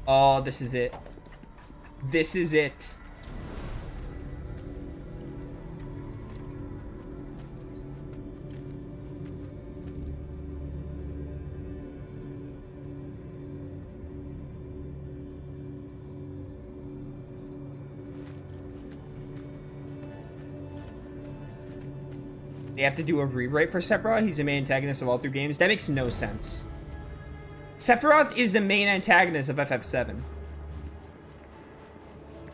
Oh, this is it. This is it. They have to do a rewrite for Sephiroth. He's the main antagonist of all 3 games. That makes no sense. Sephiroth is the main antagonist of FF7.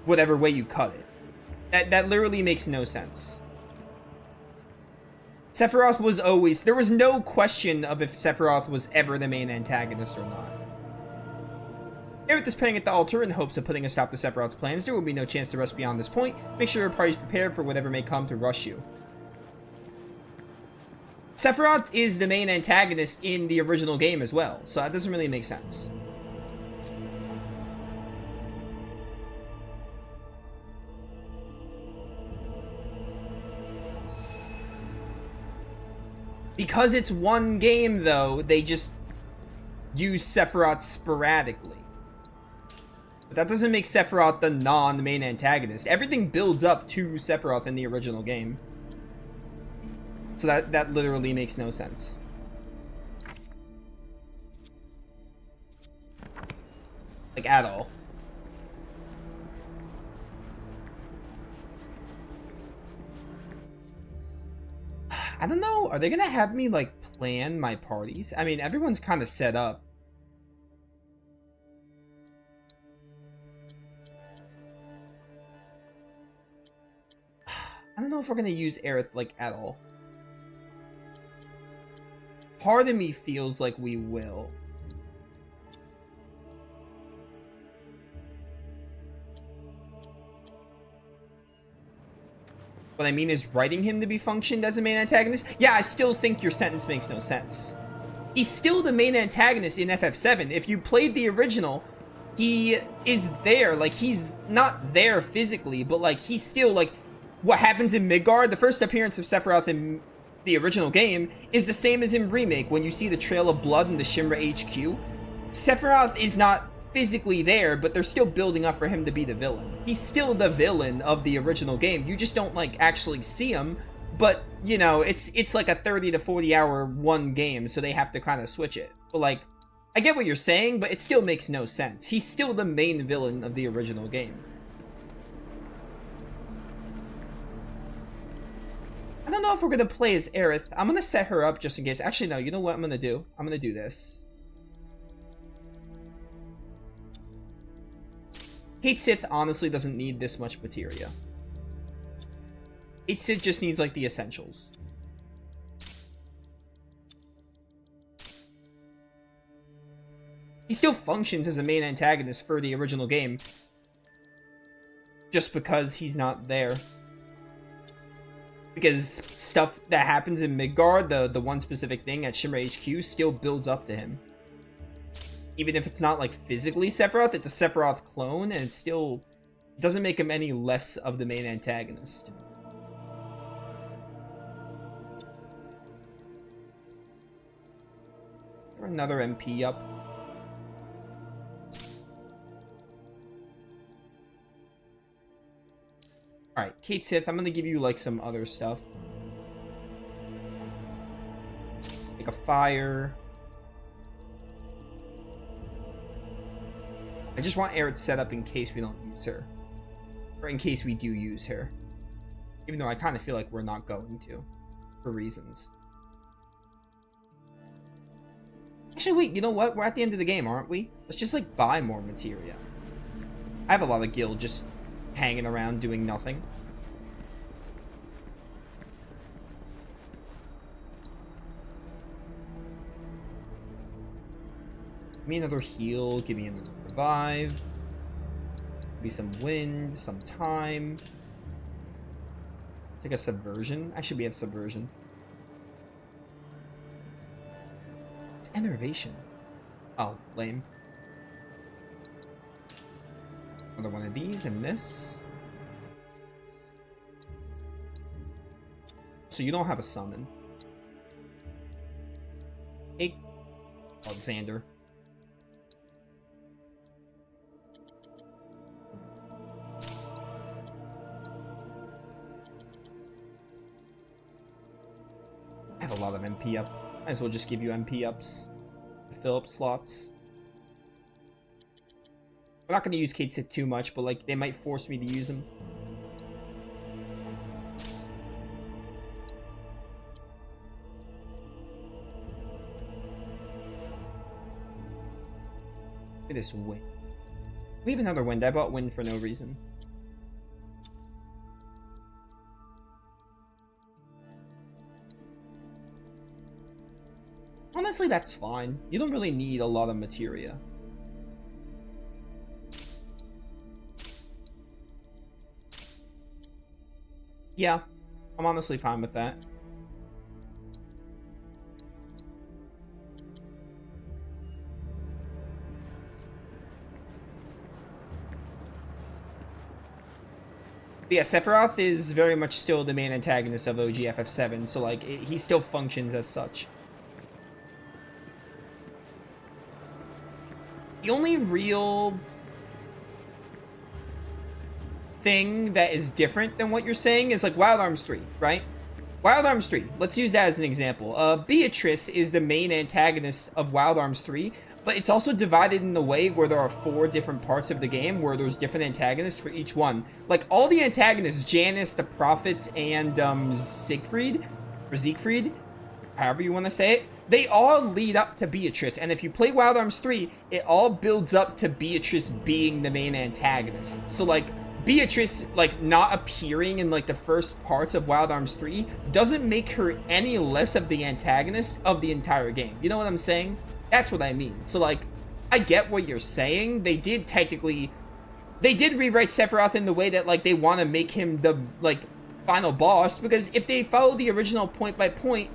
Whatever way you cut it. That literally makes no sense. Sephiroth was always... There was no question of if Sephiroth was ever the main antagonist or not. Aerith is praying at the altar in hopes of putting a stop to Sephiroth's plans. There will be no chance to rush beyond this point. Make sure your party is prepared for whatever may come to rush you. Sephiroth is the main antagonist in the original game as well, so that doesn't really make sense. Because it's one game, though, they just use Sephiroth sporadically. But that doesn't make Sephiroth the non-main antagonist. Everything builds up to Sephiroth in the original game. So that literally makes no sense. Like, at all. I don't know. Are they gonna have me, like, plan my parties? I mean, everyone's kind of set up. I don't know if we're gonna use Aerith, like, at all. Part of me feels like we will. What I mean is writing him to be functioned as a main antagonist. Yeah, I still think your sentence makes no sense. He's still the main antagonist in FF7. If you played the original, he is there. Like, he's not there physically, but, like, he's still, like, what happens in Midgard, the first appearance of Sephiroth in the original game is the same as in Remake. When you see the trail of blood in the Shinra HQ, Sephiroth is not physically there, but they're still building up for him to be the villain. He's still the villain of the original game. You just don't, like, actually see him, but, you know, it's like a 30 to 40 hour one game, so they have to kind of switch it. But, like, I get what you're saying, but it still makes no sense. He's still the main villain of the original game. I don't know if we're going to play as Aerith. I'm going to set her up just in case. Actually, no. You know what I'm going to do? I'm going to do this. Kate Sith honestly doesn't need this much materia. Kate Sith just needs, like, the essentials. He still functions as a main antagonist for the original game. Just because he's not there. Because stuff that happens in Midgard, the one specific thing at Shinra HQ, still builds up to him. Even if it's not, like, physically Sephiroth, it's a Sephiroth clone, and it still doesn't make him any less of the main antagonist. Or another MP up. Alright, Kate Sith, I'm gonna give you, like, some other stuff. Like a fire. I just want Aerith set up in case we don't use her. Or in case we do use her. Even though I kind of feel like we're not going to. For reasons. Actually, wait, you know what? We're at the end of the game, aren't we? Let's just, like, buy more materia. I have a lot of gil just hanging around doing nothing. Give me another heal, give me another revive. Give me some wind, some time. Take a subversion. Actually, we have subversion. It's enervation. Oh, lame. Another one of these and this. So you don't have a summon. Hey, Alexander. a lot of MP up. Might as well just give you MP ups to fill up slots. We're not going to use Kate Sith too much, but like they might force me to use them. Look at this wind. We have another wind. I bought wind for no reason. Honestly, that's fine. You don't really need a lot of materia. Yeah, I'm honestly fine with that. But yeah, Sephiroth is very much still the main antagonist of OG FF7, so like, he still functions as such. The only real thing that is different than what you're saying is like Wild Arms 3, right? Wild Arms 3, let's use that as an example. Beatrice is the main antagonist of Wild Arms 3, but it's also divided in a way where there are 4 different parts of the game where there's different antagonists for each one. Like, all the antagonists, Janice, the Prophets, and Siegfried, or Siegfried, however you want to say it, they all lead up to Beatrice. And if you play Wild Arms 3, it all builds up to Beatrice being the main antagonist. So, like, Beatrice, like, not appearing in, like, the first parts of Wild Arms 3 doesn't make her any less of the antagonist of the entire game. You know what I'm saying? That's what I mean. So, like, I get what you're saying. They did rewrite Sephiroth in the way that, like, they want to make him the, like, final boss, because if they follow the original point by point,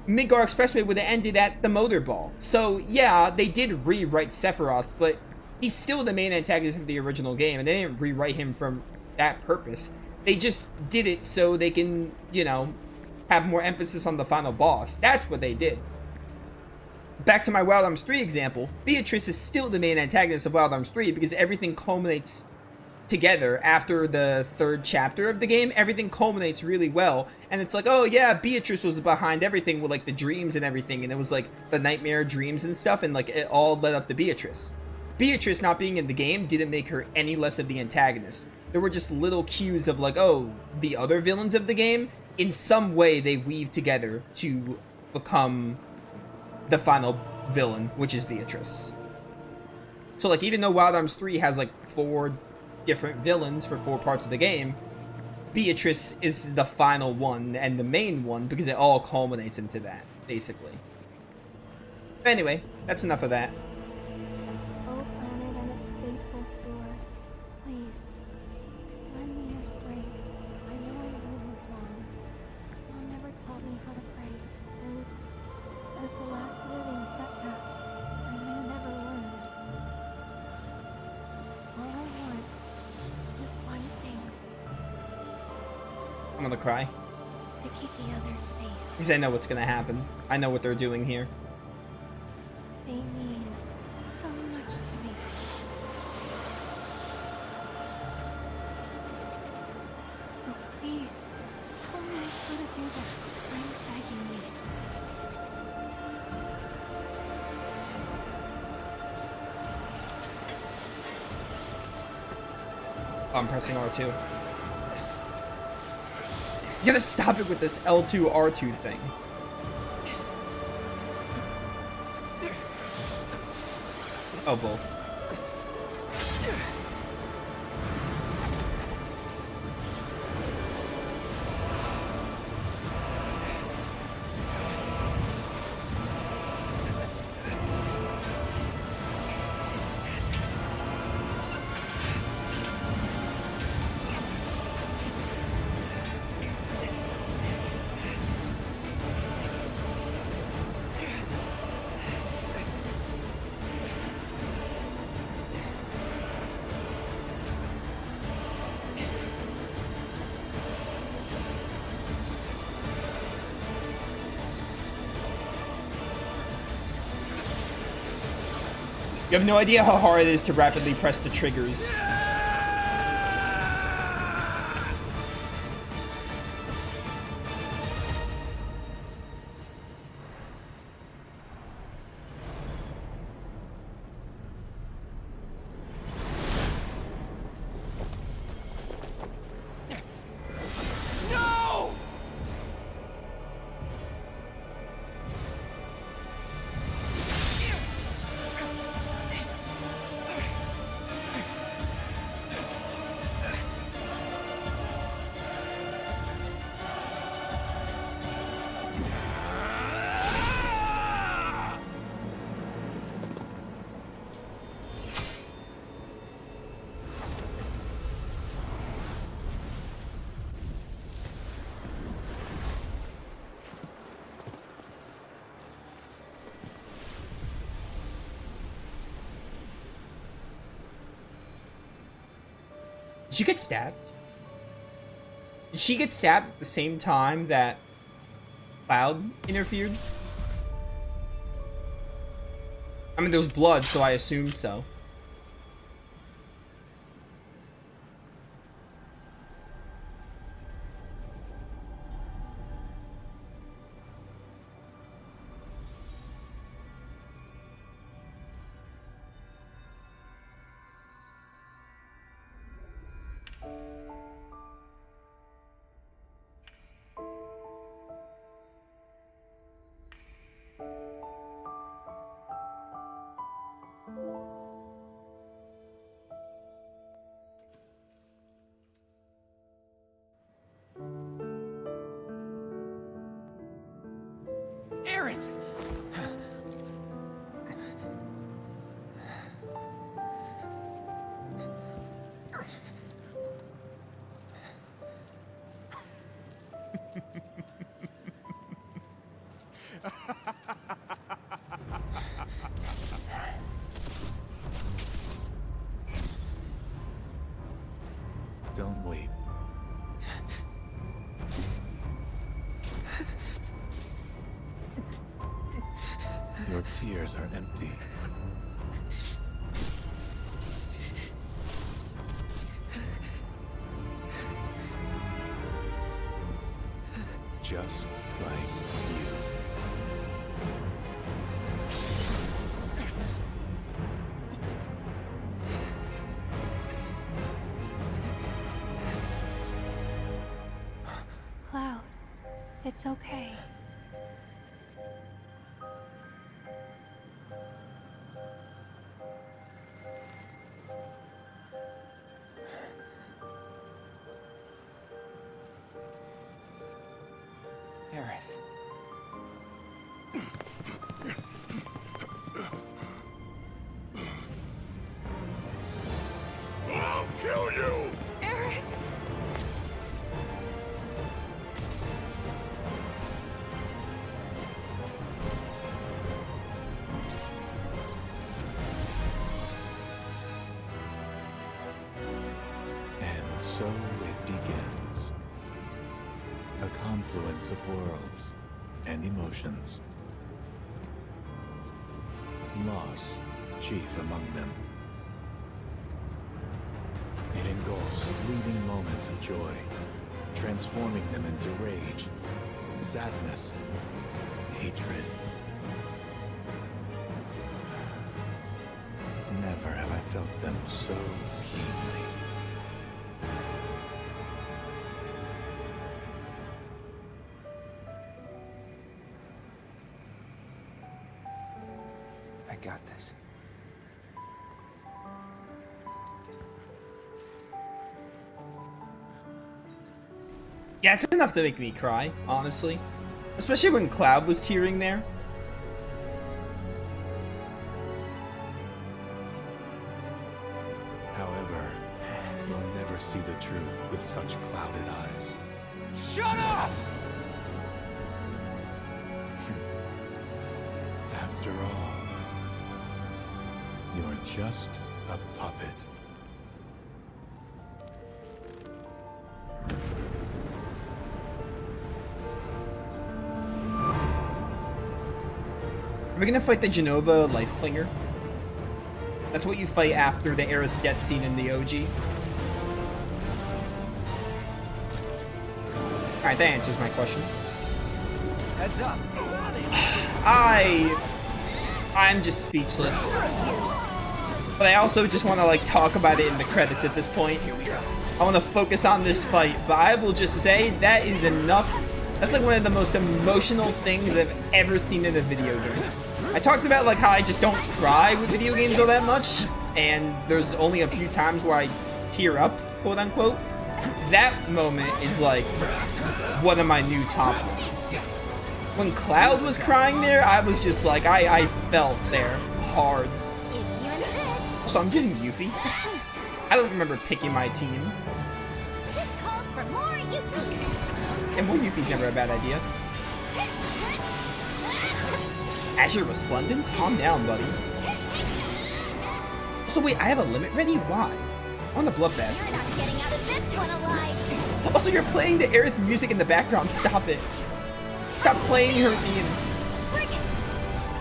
Midgar Expressway would have ended at the Motor Ball. So, yeah, they did rewrite Sephiroth, but he's still the main antagonist of the original game, and they didn't rewrite him from that purpose. They just did it so they can, you know, have more emphasis on the final boss. That's what they did. Back to my Wild Arms 3 example, Beatrice is still the main antagonist of Wild Arms 3 because everything culminates together after the 3rd chapter of the game. Everything culminates really well, and it's like, oh yeah, Beatrice was behind everything with like the dreams and everything, and it was like the nightmare dreams and stuff, and like it all led up to Beatrice. Beatrice not being in the game didn't make her any less of the antagonist. There were just little cues of like, oh, the other villains of the game, in some way they weave together to become the final villain, which is Beatrice. So like, even though Wild Arms 3 has like 4 different villains for 4 parts of the game, Beatrice is the final one and the main one because it all culminates into that, basically. But anyway, that's enough of that. Oh, planet and its faithful stewards, please, lend me your strength. I know I'm almost one. Mom never taught me how to pray, and as the last living Setcat, I may never learn. All I want is one thing. I'm gonna cry. To keep the others safe. Because I know what's gonna happen. I know what they're doing here. They mean so much to me. So please, tell me how to do that. I'm begging you. Oh, I'm pressing R2. You gotta stop it with this L2, R2 thing. Oh, both. You have no idea how hard it is to rapidly press the triggers. Did she get stabbed? Did she get stabbed at the same time that Cloud interfered? I mean, there was blood, so I assume so. Aerith! Don't weep. Your tears are empty. Just like you. Cloud, it's okay. Aerith. I'll kill you! Eric! And so it begins. A confluence of worlds and emotions. Loss, chief among them. It engulfs fleeting moments of joy, transforming them into rage, sadness, hatred. Never have I felt them so keenly. I got this. Yeah, it's enough to make me cry, honestly. Especially when Cloud was tearing there. However, you'll never see the truth with such clouded eyes. Shut up! After all, you're just a puppet. Are we gonna fight the Jenova Lifeclinger? That's what you fight after the Aerith death scene in the OG. Alright, that answers my question. Heads up! I'm just speechless. But I also just want to like talk about it in the credits at this point. I want to focus on this fight, but I will just say that is enough. That's like one of the most emotional things I've ever seen in a video game. I talked about like how I just don't cry with video games all that much, and there's only a few times where I tear up, quote unquote. That moment is like one of my new top ones. When Cloud was crying there, I was just like, I felt there hard. If you insist. So I'm using Yuffie. I don't remember picking my team. This calls for more Yuffie. And more Yuffie's never a bad idea. Azure Resplendence? Calm down, buddy. So wait, I have a limit ready? Why? On the bloodbath. You're not getting out of this one alive. Also, you're playing the Aerith music in the background. Stop it. Stop playing her theme. Bring it.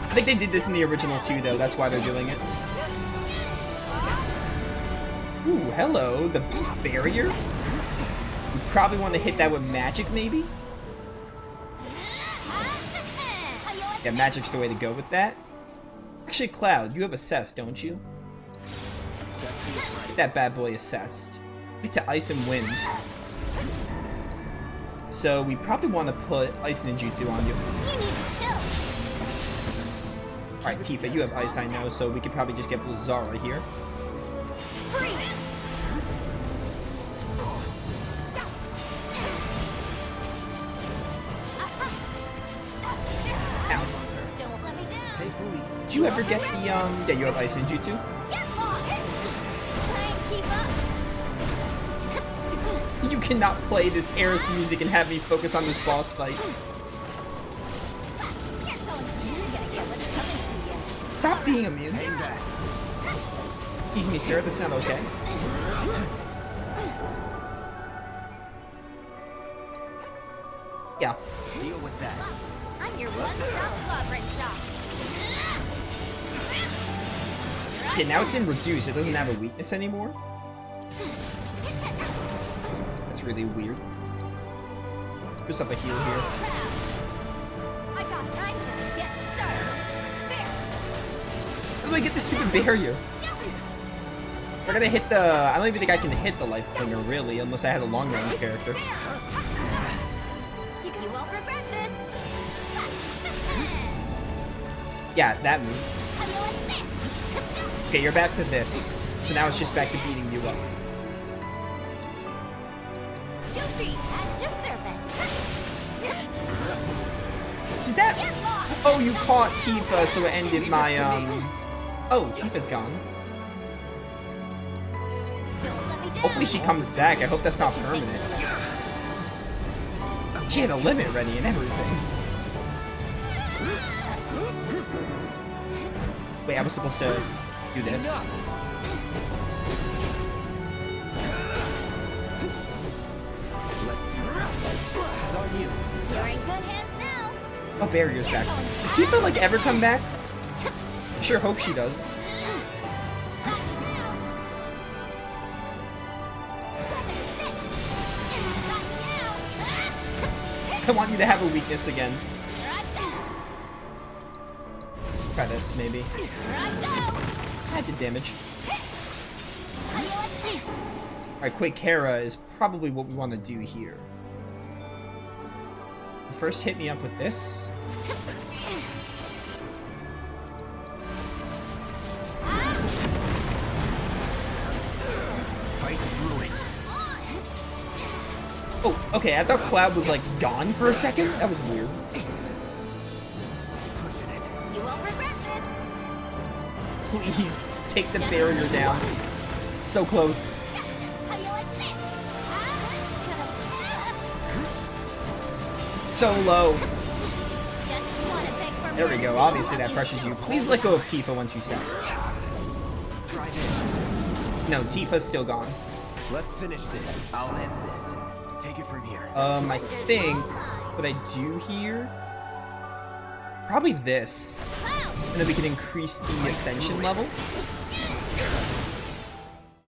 I think they did this in the original too, though. That's why they're doing it. Ooh, hello. The barrier? You probably want to hit that with magic, maybe? Yeah, magic's the way to go with that. Actually, Cloud, you have assessed, don't you? Get that bad boy assessed. Get to ice and wind. So we probably want to put ice ninjutsu on you. You need to chill. Alright, Tifa, you have ice, I know, so we could probably just get Blizzara here. Freeze. Ow. Don't let me down. Take the lead. Did you ever get the, yeah, you have ice ninjutsu? Get lost. Try and keep up. You cannot play this Aerith music and have me focus on this boss fight. You're gonna get what's coming to you. Stop being immune. Excuse me, sir, that's not okay. Yeah. Deal with that. I'm your one-stop sovereign shop. Okay, now it's in reduce. It doesn't have a weakness anymore. That's really weird. Just up a heal here. I got time to get started. There. How do I get this stupid barrier? We're gonna hit the... I don't even think I can hit the Lifeclinger, really, unless I had a long-range character. You won't regret this. Yeah, that move. Okay, you're back to this. So now it's just back to beating you up. Goofy, at your service. Did that... Oh, you caught Tifa, so it ended my, Oh, Tifa's gone. Don't let me down. Hopefully she comes back. I hope that's not permanent. She had a limit ready and everything. Wait, I was supposed to do this. Let's do it. It's on you. You're in good hands now. Oh, barrier's back. Does Tifa, like, ever come back? I sure hope she does. I want you to have a weakness again. Try this, maybe. I did damage. Alright, Quake Kara is probably what we want to do here. First hit me up with this. Fight through it. Oh, okay, I thought Cloud was like gone for a second. That was weird. Pushing it. You won't regret this. Please, take the barrier down. So close. How you like this? It's so low. Just wanna beg for There we mercy. go. Obviously that pressures you. Please let go of Tifa once you stop. Try this. No, Tifa's still gone. Let's finish this. I'll end this. Take it from here. I think what I do here, probably this, and then we can increase the ascension level.